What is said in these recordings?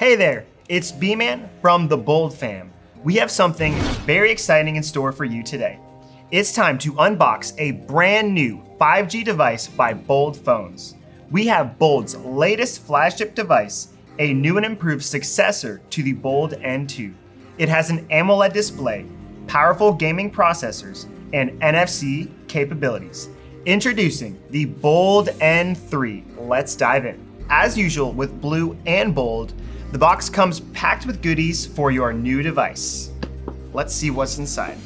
Hey there, it's B-Man from the Bold fam. We have something very exciting in store for you today. It's time to unbox a brand new 5G device by Bold Phones. We have Bold's latest flagship device, a new and improved successor to the Bold N2. It has an AMOLED display, powerful gaming processors, and NFC capabilities. Introducing the Bold N3. Let's dive in. As usual with Blue and Bold, the box comes packed with goodies for your new device. Let's see what's inside.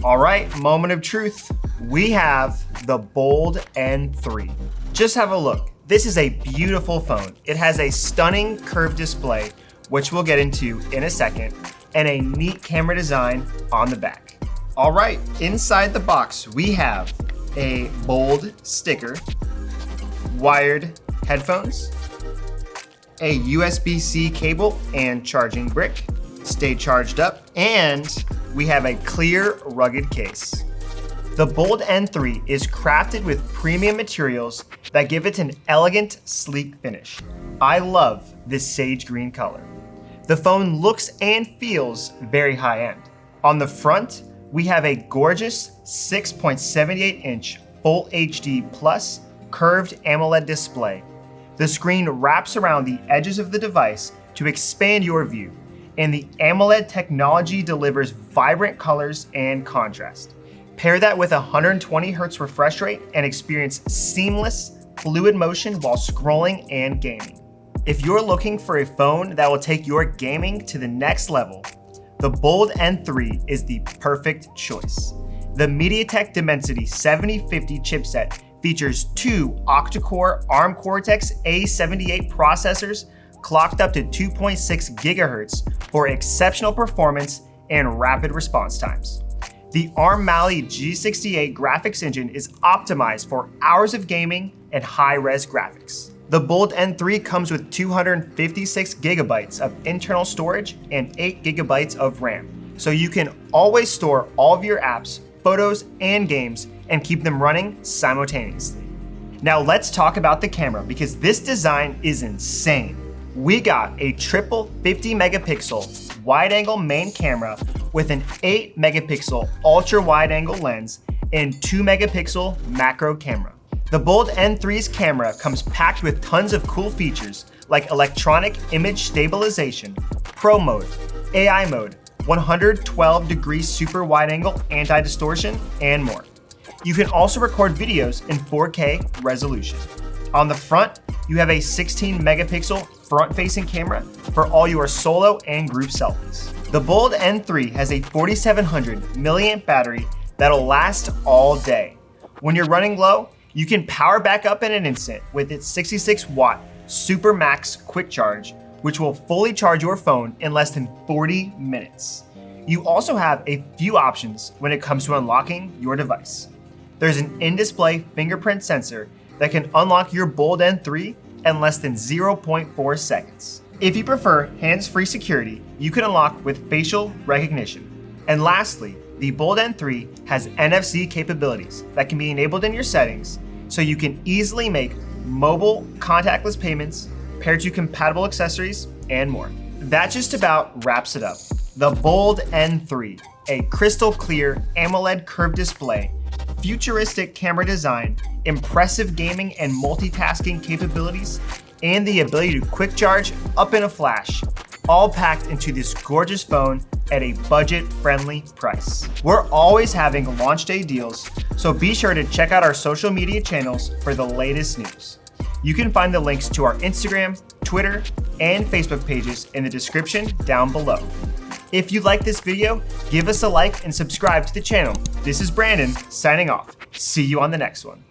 All right, moment of truth. We have the Bold N3. Just have a look. This is a beautiful phone. It has a stunning curved display, which we'll get into in a second, and a neat camera design on the back. All right, inside the box, we have a Bold sticker, wired headphones, a USB-C cable and charging brick, stay charged up, and we have a clear, rugged case. The Bold N3 is crafted with premium materials that give it an elegant, sleek finish. I love this sage green color. The phone looks and feels very high-end. On the front, we have a gorgeous 6.78-inch Full HD Plus curved AMOLED display. The screen wraps around the edges of the device to expand your view, and the AMOLED technology delivers vibrant colors and contrast. Pair that with a 120 Hz refresh rate and experience seamless, fluid motion while scrolling and gaming. If you're looking for a phone that will take your gaming to the next level, the Bold N3 is the perfect choice. The Mediatek Dimensity 7050 chipset features two octa-core ARM-Cortex A78 processors clocked up to 2.6 GHz for exceptional performance and rapid response times. The ARM Mali G68 graphics engine is optimized for hours of gaming and high-res graphics. The Bold N3 comes with 256 GB of internal storage and 8 GB of RAM, so you can always store all of your apps, photos, and games and keep them running simultaneously. Now let's talk about the camera, because this design is insane. We got a triple 50 megapixel wide-angle main camera with an 8 megapixel ultra wide-angle lens and 2 megapixel macro camera. The Bold N3's camera comes packed with tons of cool features like electronic image stabilization, Pro mode, AI mode, 112-degree super wide-angle anti-distortion, and more. You can also record videos in 4K resolution. On the front, you have a 16-megapixel front-facing camera for all your solo and group selfies. The Bold N3 has a 4700 milliamp battery that'll last all day. When you're running low, you can power back up in an instant with its 66-watt Super Max quick charge, which will fully charge your phone in less than 40 minutes. You also have a few options when it comes to unlocking your device. There's an in-display fingerprint sensor that can unlock your Bold N3 in less than 0.4 seconds. If you prefer hands-free security, you can unlock with facial recognition. And lastly, the Bold N3 has NFC capabilities that can be enabled in your settings, so you can easily make mobile contactless payments, pair to compatible accessories, and more. That just about wraps it up. The Bold N3, a crystal clear AMOLED curved display, futuristic camera design, impressive gaming and multitasking capabilities, and the ability to quick charge up in a flash, all packed into this gorgeous phone at a budget-friendly price. We're always having launch day deals, so be sure to check out our social media channels for the latest news. You can find the links to our Instagram, Twitter, and Facebook pages in the description down below. If you like this video, give us a like and subscribe to the channel. This is Brandon signing off. See you on the next one.